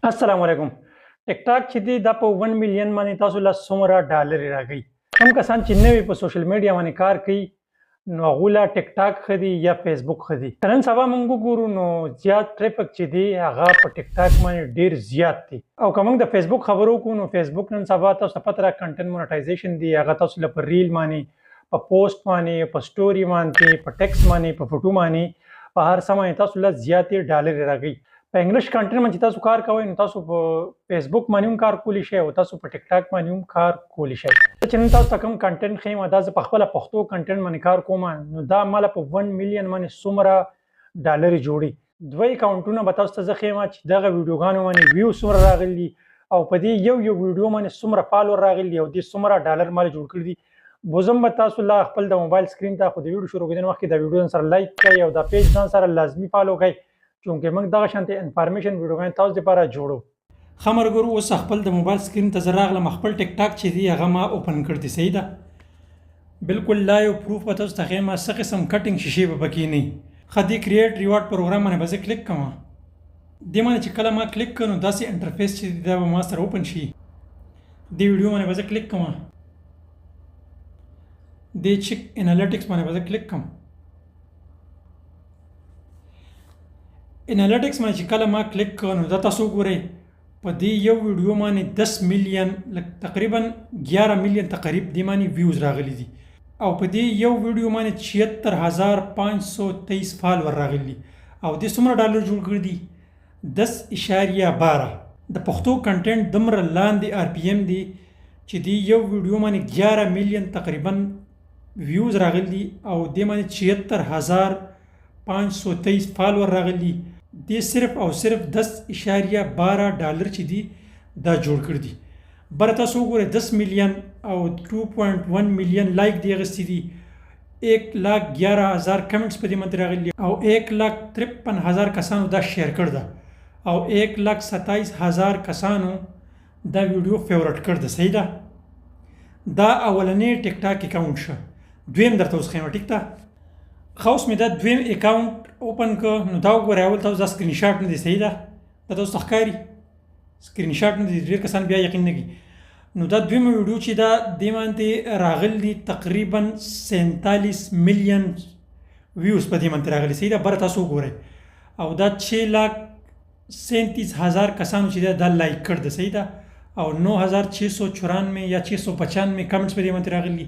السلام علیکم. ټیک ټاک چې دی دا په 1 میلیون باندې تاسو له څومره ډالر راغی. کوم کسان چې نوی په سوشل میډیا باندې کار کوي نو هغه لا ټیک ټاک خدي یا فیسبوک خدي. نن سبا موږ وګورو نو زیات ټریفیک چې دی هغه په ټیک ټاک باندې ډیر زیات دی. او کوم د فیسبوک خبرو کو نو فیسبوک نن سبا تاسو په تر کنټنټ مونټایزیشن دی هغه تاسو له پر ریل باندې په پوسټ باندې په سټوري باندې په ټیکست باندې په فوټو باندې په هر سمه تاسو له زیات ډالر راغی. په انګلیش کنټری باندې تاسو کار کوئ نو تاسو په فیسبوک باندې هم کار کولی شئ او تاسو په ټیک ټاک باندې هم کار کولی شئ. چې نن تاسو کوم کنټنټ خیم دا زه په خپل پښتو کنټنټ باندې کار کوم نو دا مال په 1 میلیون باندې څومره ډالر جوړي. دوی اکاونټونه به تاسو ته زه خیم چې دغه ویډیوګانو باندې ویو څومره راغلي او په دې یو ویډیو باندې څومره فالوور راغلي او دې څومره ډالر مال جوړ کړی دي. بوزم به تاسو لا خپل د موبایل سکرین ته خو د ویډیو شروع کېدو وخت د ویډیو سره لایک کړئ او دا پیج ځان سره لازمي فالو کړئ چونکه موږ دغه شانتي انفارمیشن ویډیوګان تاسو لپاره جوړو. خمرګرو اوس خپل د موبایل سکرین ته راغلم خپل ټیک ټاک چې دی هغه ما اوپن کړ دي. صحیح ده بالکل لایو پروف به تاسو ته ما څه قسم کټینګ شیشې به پکې نه خدي کریټ ریوارډ پروګرام باندې به زه کلیک کوم. د باندې چې کله ما کلیک کړم داسې انټرفیس چې دا به ما سره اوپن شي. د ویډیو باندې به زه کلیک کوم. د چیک انالیټکس باندې به زه کلیک کوم. انالیټکس باندې چې کله ما کلیک کړم دا تاسو ګورئ په دې یو ویډیو باندې 10 میلیون تقریبا 11 میلیون تقریب دی باندې ویوز راغلي دي او په دې یو ویډیو باندې 76523 فالوور راغلي او د څومره ډالر جوړ کړی دي 10.12. د پښتو کنټنټ دمر لاندې آر پی ایم دی چې دی یو ویډیو باندې 11 میلیون تقریبا ویوز راغلي او د باندې 76523 فالوور راغلي. د صرف او صرف 10.12 ډالر چې دی دا جوړ کړ دي. بر تاسو وګورئ 10 میلیون او 2.1 میلیون لایک دی غستی دي 1,11,000 کمنټس په دې باندې راغلي او 1,53,000 کسانو دا شیر کړ ده او 1,27,000 کسانو دا ویډیو فیورټ کړ ده. صحیح ده دا اولنې ټیک ټاک اکاونټ شه. دویم درته اوس خیمه ټیک ده خوس مې دا دویم اکاونټ اوپن کړ نو دا وګورئ اول تاسو دا سکرین شاټ نه دی. صحیح ده دا تاسو ښکاري سکرین شاټ نه دی ډېر کسان بیا یقین نه کوي نو دا دویمه ویډیو چې دا دې باندې راغلي تقریبا 47 میلیون ویوز په دې باندې راغلي. صحیح ده بر تاسو وګورئ او دا 6,37,000 کسانو چې دا لایک کړ ده. صحیح ده او 9,694 یا 695 کمنټس په دې باندې راغلي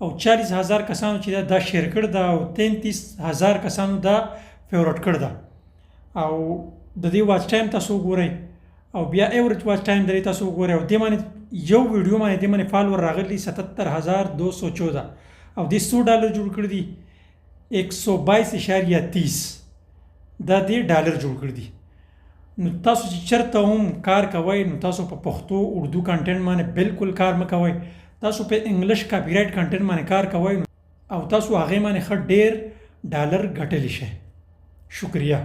او 40,000 کسانو چې دا شیر کړ ده او 33,000 کسانو دا فیورټ کړ ده او د دې واچ ټایم تاسو وګورئ او بیا ایوریج واچ ټایم درې تاسو وګورئ او دې باندې یو ویډیو باندې دې باندې فالوور راغلي 77,214 او دې 100 ډالر جوړ کړ دي 122.30 دا دې ډالر جوړ کړ دي. نو تاسو چې چرته هم کار کوئ نو تاسو په پښتو اردو کنټنټ باندې بالکل کار مه کوئ. تاسو په انګلیش کاپی رائټ کنټنټ باندې کار کوئ او تاسو هغه باندې ډېر ډالر ګټلی شئ. شکریہ.